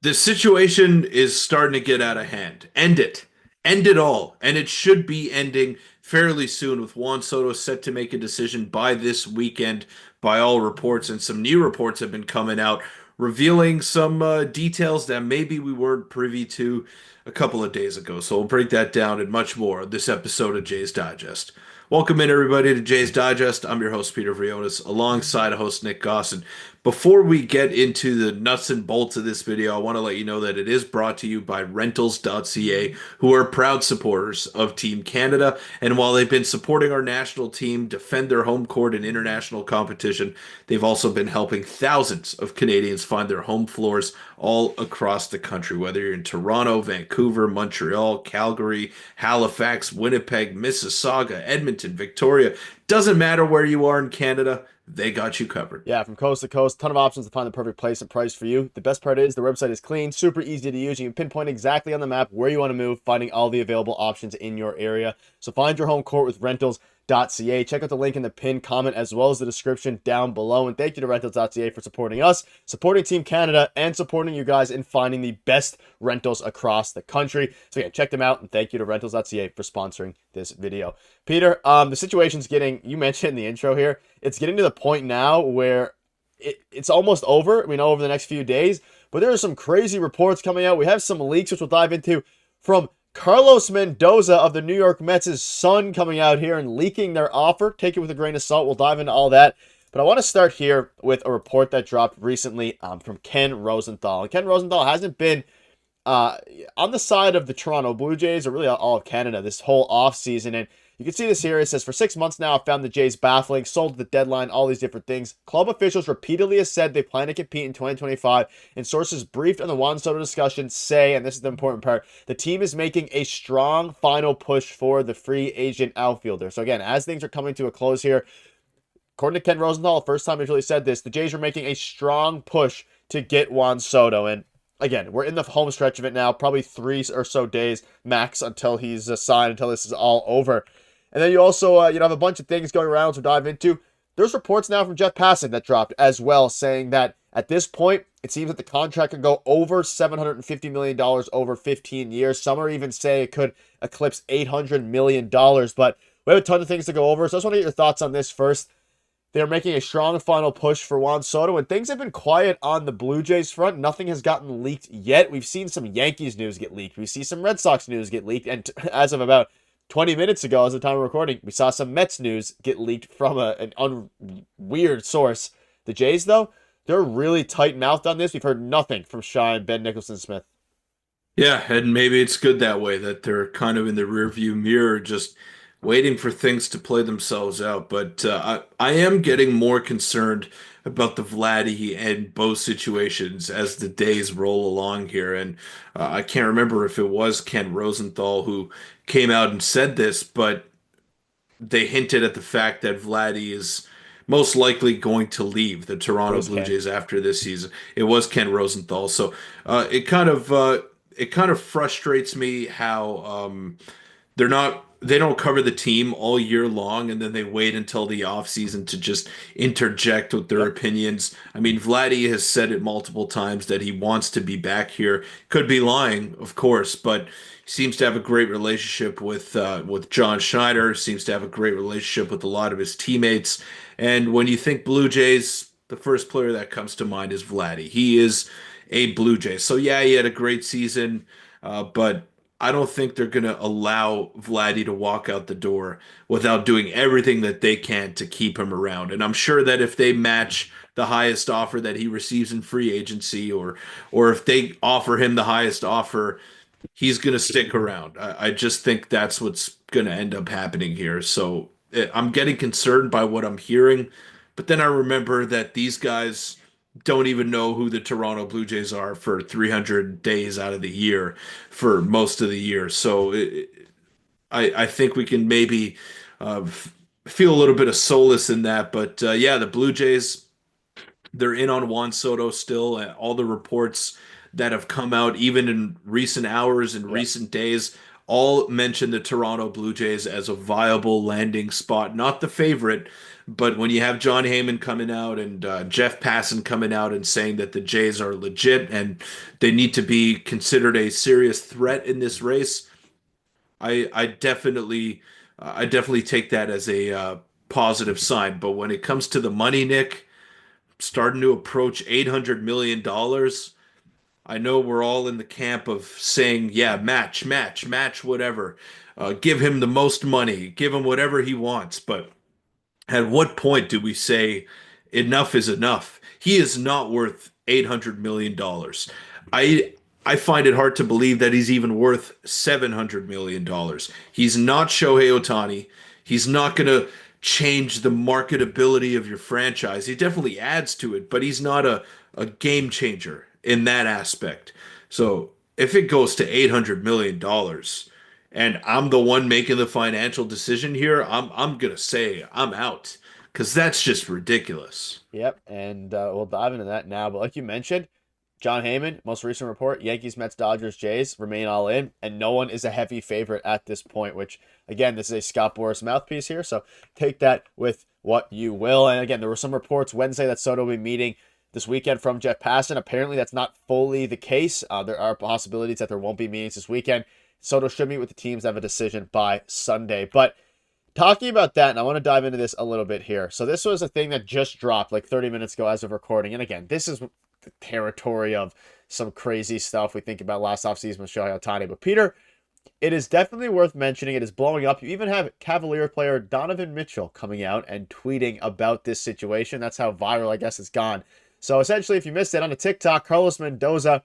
The situation is starting to get out of hand. End it. End it all. And it should be ending fairly soon with Juan Soto set to make a decision by this weekend, by all reports. And some new reports have been coming out revealing some details that maybe we weren't privy to a couple of days ago. So we'll break that down and much more on this episode of Jay's Digest. Welcome in, everybody, to Jay's Digest. I'm your host, Peter Vryonis, alongside host Nick Gosse. And before we get into the nuts and bolts of this video, I want to let you know that it is brought to you by Rentals.ca, who are proud supporters of Team Canada. And while they've been supporting our national team defend their home court in international competition, they've also been helping thousands of Canadians find their home floors all across the country, whether you're in Toronto, Vancouver, Montreal, Calgary, Halifax, Winnipeg, Mississauga, Edmonton, Victoria. Doesn't matter where you are in Canada, they got you covered. Yeah, from coast to coast, ton of options to find the perfect place and price for you. The best part is the website is clean, super easy to use. You can pinpoint exactly on the map where you want to move, finding all the available options in your area. So find your home court with Rentals.ca. Check out the link in the pinned comment as well as the description down below. And thank you to Rentals.ca for supporting us, supporting Team Canada, and supporting you guys in finding the best rentals across the country. So yeah, check them out, and thank you to Rentals.ca for sponsoring this video. Peter, the situation's getting, you mentioned in the intro here, it's getting to the point now where it's almost over. We know over the next few days, but there are some crazy reports coming out. We have some leaks, which we'll dive into, from Carlos Mendoza of the New York Mets' son coming out here and leaking their offer. Take it with a grain of salt. We'll dive into all that. But I want to start here with a report that dropped recently from Ken Rosenthal. And Ken Rosenthal hasn't been on the side of the Toronto Blue Jays, or really all of Canada, this whole offseason. And you can see this here. It says, for 6 months now, I've found the Jays baffling, sold at the deadline, all these different things. Club officials repeatedly have said they plan to compete in 2025, and sources briefed on the Juan Soto discussion say, and this is the important part, the team is making a strong final push for the free agent outfielder. So again, as things are coming to a close here, according to Ken Rosenthal, the first time he's really said this, the Jays are making a strong push to get Juan Soto. And again, we're in the home stretch of it now, probably 3 or so days max until he's signed, until this is all over. And then you also, have a bunch of things going around to dive into. There's reports now from Jeff Passan that dropped as well, saying that at this point, it seems that the contract could go over $750 million over 15 years. Some are even say it could eclipse $800 million. But we have a ton of things to go over, so I just want to get your thoughts on this first. They're making a strong final push for Juan Soto, and things have been quiet on the Blue Jays front. Nothing has gotten leaked yet. We've seen some Yankees news get leaked. We see some Red Sox news get leaked, and as of about 20 minutes ago, as the time of recording, we saw some Mets news get leaked from an weird source. The Jays, though, they're really tight-mouthed on this. We've heard nothing from Shine, Ben Nicholson Smith. Yeah, and maybe it's good that way that they're kind of in the rearview mirror, just waiting for things to play themselves out. But I am getting more concerned about the Vladdy and Bo situations as the days roll along here. And I can't remember if it was Ken Rosenthal who came out and said this, but they hinted at the fact that Vladdy is most likely going to leave the It Toronto was Blue Ken. Jays after this season. It was Ken Rosenthal, so it kind of frustrates me how they don't cover the team all year long, and then they wait until the offseason to just interject with their Yep. opinions. I mean, Vladdy has said it multiple times that he wants to be back here. Could be lying, of course, but he seems to have a great relationship with John Schneider, seems to have a great relationship with a lot of his teammates. And when you think Blue Jays, the first player that comes to mind is Vladdy. He is a Blue Jay. So yeah, he had a great season, but I don't think they're going to allow Vladdy to walk out the door without doing everything that they can to keep him around. And I'm sure that if they match the highest offer that he receives in free agency, or if they offer him the highest offer, he's going to stick around. I just think that's what's going to end up happening here. So I'm getting concerned by what I'm hearing, but then I remember that these guys don't even know who the Toronto Blue Jays are for 300 days out of the year for most of the year. So I think we can maybe feel a little bit of solace in that. But yeah, the Blue Jays, they're in on Juan Soto still. All the reports that have come out, even in recent hours and Yep. recent days, all mention the Toronto Blue Jays as a viable landing spot. Not the favorite, but when you have John Heyman coming out and Jeff Passan coming out and saying that the Jays are legit and they need to be considered a serious threat in this race, I definitely take that as a positive sign. But when it comes to the money, Nick, starting to approach $800 million. I know we're all in the camp of saying, yeah, match, whatever. Give him the most money, give him whatever he wants. But at what point do we say enough is enough? He is not worth $800 million. I I find it hard to believe that he's even worth $700 million. He's not Shohei Ohtani. He's not going to change the marketability of your franchise. He definitely adds to it, but he's not a game changer in that aspect. So if it goes to $800 million and I'm the one making the financial decision here, I'm gonna say I'm out because that's just ridiculous. Yep, and we'll dive into that now. But like you mentioned, John Heyman, most recent report, Yankees, Mets, Dodgers, Jays remain all in, and no one is a heavy favorite at this point, which, again, this is a Scott Boras mouthpiece here, so take that with what you will. And again, there were some reports Wednesday that Soto will be meeting this weekend from Jeff Passan. Apparently, that's not fully the case. There are possibilities that there won't be meetings this weekend. Soto should meet with the teams, have a decision by Sunday. But talking about that, and I want to dive into this a little bit here. So this was a thing that just dropped like 30 minutes ago as of recording. And again, this is the territory of some crazy stuff we think about last offseason with Shohei Ohtani. But Peter, it is definitely worth mentioning. It is blowing up. You even have Cavalier player Donovan Mitchell coming out and tweeting about this situation. That's how viral, I guess, it's gone. So essentially, if you missed it, on a TikTok, Carlos Mendoza,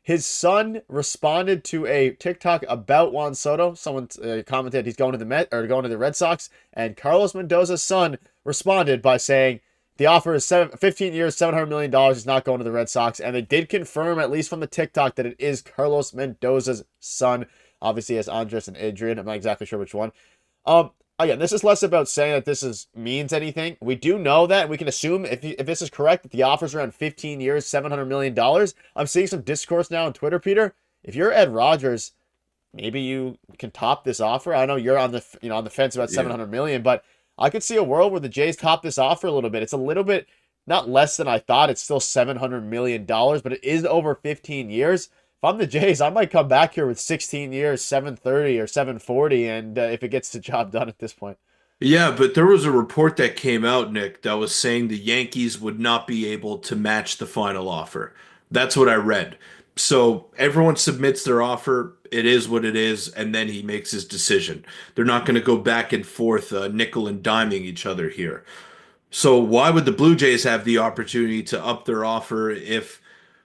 his son responded to a TikTok about Juan Soto. Someone commented he's going to the going to the Red Sox, and Carlos Mendoza's son responded by saying the offer is 15 years, $700 million. He's not going to the Red Sox, and they did confirm, at least from the TikTok, that it is Carlos Mendoza's son. Obviously, as Andres and Adrian. I'm not exactly sure which one. Again, this is less about saying that this means anything. We do know that. We can assume, if this is correct, that the offer's around 15 years, $700 million. I'm seeing some discourse now on Twitter, Peter. If you're Ed Rogers, maybe you can top this offer. I know you're on the on the fence about $700 million, but I could see a world where the Jays top this offer a little bit. It's a little bit not less than I thought. It's still $700 million, but it is over 15 years. If I'm the Jays, I might come back here with 16 years, 730 or 740, and if it gets the job done at this point. Yeah, but there was a report that came out, Nick, that was saying the Yankees would not be able to match the final offer. That's what I read. So everyone submits their offer, it is what it is, and then he makes his decision. They're not going to go back and forth, nickel and diming each other here. So why would the Blue Jays have the opportunity to up their offer if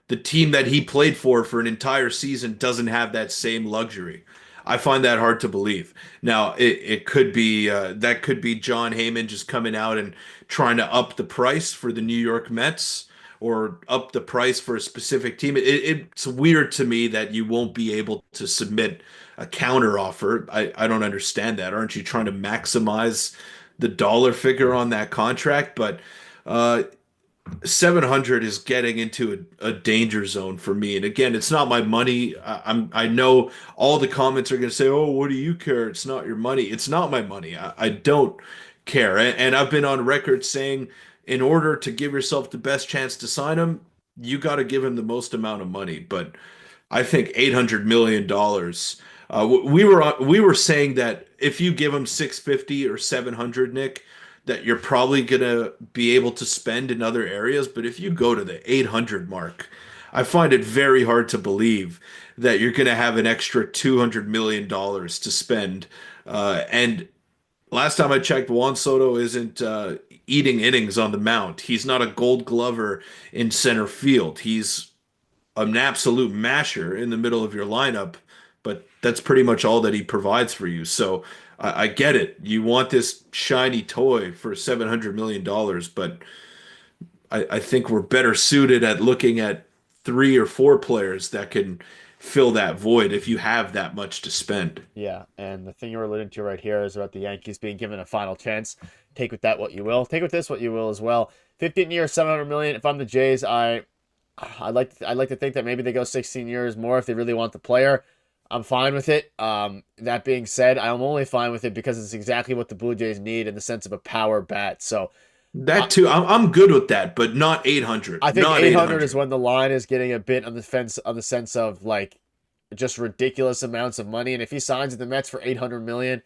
the team that he played for an entire season doesn't have that same luxury? I find that hard to believe. Now, it could be that could be John Heyman just coming out and trying to up the price for the New York Mets or up the price for a specific team. It's weird to me that you won't be able to submit a counter offer. I don't understand that. Aren't you trying to maximize the dollar figure on that contract? But 700 is getting into a danger zone for me. And again, it's not my money. I know all the comments are going to say, "Oh, what do you care? It's not your money." It's not my money. I don't care. And I've been on record saying, in order to give yourself the best chance to sign him, you got to give him the most amount of money. But I think $800 million. We were saying that if you give him 650 or 700, Nick, that you're probably gonna be able to spend in other areas. But if you go to the 800 mark, I find it very hard to believe that you're gonna have an extra $200 million to spend. And last time I checked, Juan Soto isn't eating innings on the mound. He's not a Gold Glover in center field. He's an absolute masher in the middle of your lineup, but that's pretty much all that he provides for you. So I get it. You want this shiny toy for $700 million, but I think we're better suited at looking at 3 or 4 players that can fill that void if you have that much to spend. Yeah, and the thing you're alluding to right here is about the Yankees being given a final chance. Take with that what you will. Take with this what you will as well. 15 years, 700 million. If I'm the Jays, I'd like to think that maybe they go 16 years more if they really want the player. I'm fine with it. That being said, I'm only fine with it because it's exactly what the Blue Jays need in the sense of a power bat. So I, That too, I'm good with that, but not 800. I think Not 800 is 800. when the line is getting a bit on the fence, on the sense of like just ridiculous amounts of money. And if he signs with the Mets for 800 million,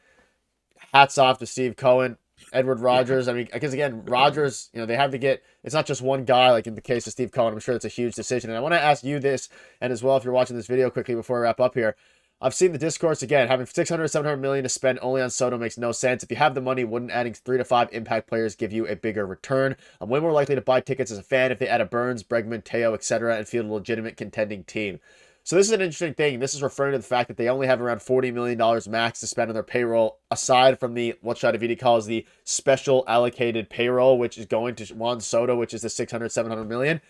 hats off to Steve Cohen, Edward Yeah. Rogers. I mean, because again, Rogers, they have to get. It's not just one guy. Like in the case of Steve Cohen, I'm sure it's a huge decision. And I want to ask you this, and as well, if you're watching this video quickly before I wrap up here. I've seen the discourse again. Having 600, 700 million to spend only on Soto makes no sense. If you have the money, wouldn't adding 3 to 5 impact players give you a bigger return? I'm way more likely to buy tickets as a fan if they add a Burns, Bregman, Teo, etc., and field a legitimate contending team. So this is an interesting thing. This is referring to the fact that they only have around $40 million max to spend on their payroll, aside from the what Shadavidi calls the special allocated payroll, which is going to Juan Soto, which is the 600, 700 million.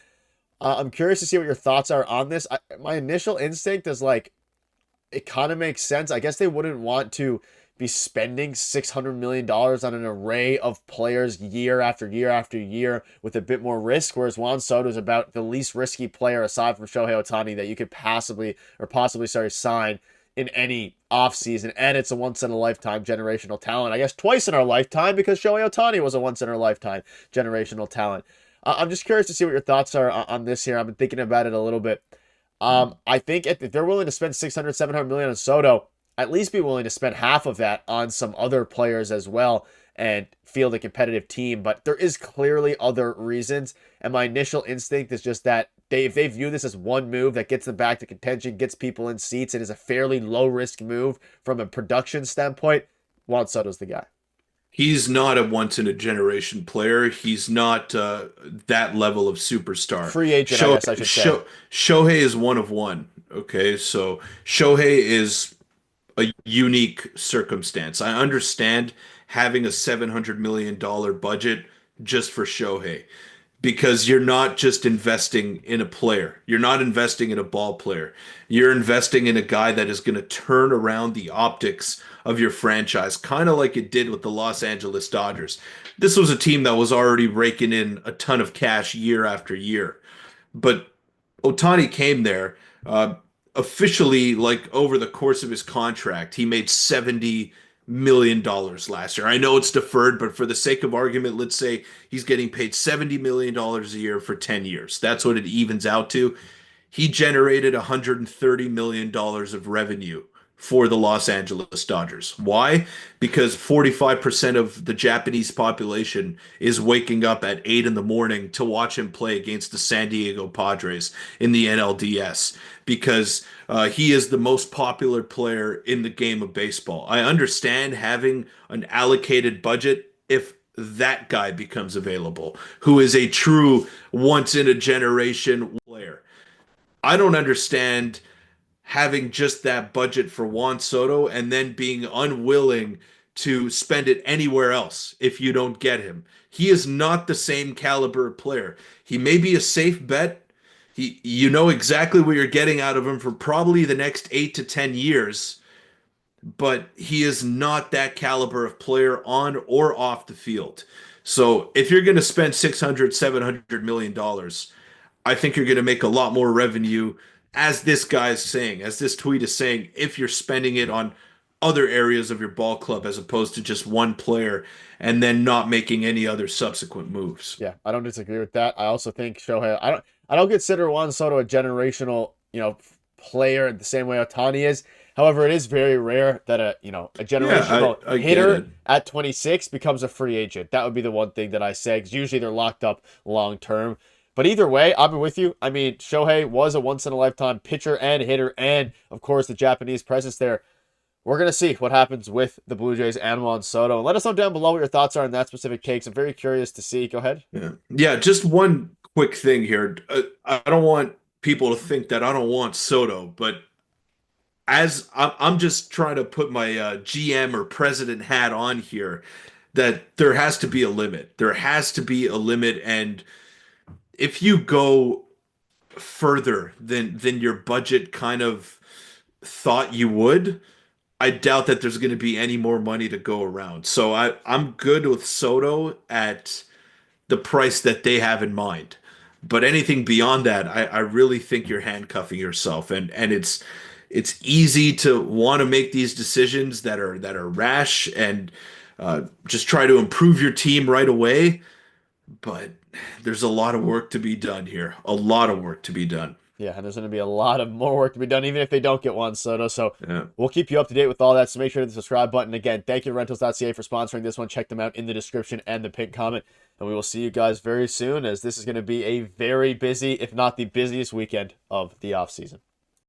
I'm curious to see what your thoughts are on this. My initial instinct is like, it kind of makes sense. I guess they wouldn't want to be spending $600 million on an array of players year after year after year with a bit more risk, whereas Juan Soto is about the least risky player aside from Shohei Ohtani that you could possibly sign in any offseason. And it's a once in a lifetime generational talent. I guess twice in our lifetime because Shohei Ohtani was a once in our lifetime generational talent. I'm just curious to see what your thoughts are on this here. I've been thinking about it a little bit. I think if they're willing to spend 600, 700 million on Soto, at least be willing to spend half of that on some other players as well and field a competitive team. But there is clearly other reasons. And my initial instinct is just that if they view this as one move that gets them back to contention, gets people in seats, and is a fairly low risk move from a production standpoint, Juan Soto's the guy. He's not a once in a generation player. He's not that level of superstar. Free agent, I guess I should say. Shohei is one of one. Okay, so Shohei is a unique circumstance. I understand having a $700 million budget just for Shohei because you're not just investing in a player. You're not investing in a ball player. You're investing in a guy that is going to turn around the optics of your franchise, kind of like it did with the Los Angeles Dodgers. This was a team that was already raking in a ton of cash year after year. But Ohtani came there officially, like over the course of his contract, he made $70 million last year. I know it's deferred, but for the sake of argument, let's say he's getting paid $70 million a year for 10 years. That's what it evens out to. He generated $130 million of revenue for the Los Angeles Dodgers. Why? Because 45% of the Japanese population is waking up at 8 in the morning to watch him play against the San Diego Padres in the NLDS because he is the most popular player in the game of baseball. I understand having an allocated budget if that guy becomes available, who is a true once in a generation player. I don't understand having just that budget for Juan Soto and then being unwilling to spend it anywhere else if you don't get him. He is not the same caliber player. He may be a safe bet. You know exactly what you're getting out of him for probably the next 8 to 10 years, but he is not that caliber of player on or off the field. So if you're going to spend 600, $700 million, I think you're going to make a lot more revenue, as this guy's saying, as this tweet is saying, if you're spending it on other areas of your ball club as opposed to just one player and then not making any other subsequent moves. Yeah, I don't disagree with that. I also think Shohei. I don't consider Juan Soto a generational, player the same way Otani is. However, it is very rare that a Yeah, generational I get hitter it. at 26 becomes a free agent. That would be the one thing that I say, because usually they're locked up long term. But either way, I'm with you. I mean, Shohei was a once in a lifetime pitcher and hitter, and of course the Japanese presence there. We're going to see what happens with the Blue Jays and Juan Soto. And let us know down below what your thoughts are on that specific case. I'm very curious to see. Go ahead. Yeah. Yeah, just one quick thing here. I don't want people to think that I don't want Soto, but as I'm just trying to put my GM or president hat on here, that there has to be a limit. There has to be a limit, and if you go further than your budget kind of thought you would, I doubt that there's going to be any more money to go around. So I'm good with Soto at the price that they have in mind. But anything beyond that, I really think you're handcuffing yourself, and it's easy to want to make these decisions that are rash and just try to improve your team right away. But there's a lot of work to be done here. A lot of work to be done. Yeah, and there's going to be a lot of more work to be done, even if they don't get Juan Soto. So Yeah. we'll keep you up to date with all that. So make sure to hit the subscribe button. Again, thank you to Rentals.ca for sponsoring this one. Check them out in the description and the pinned comment. And we will see you guys very soon, as this is going to be a very busy, if not the busiest weekend of the offseason.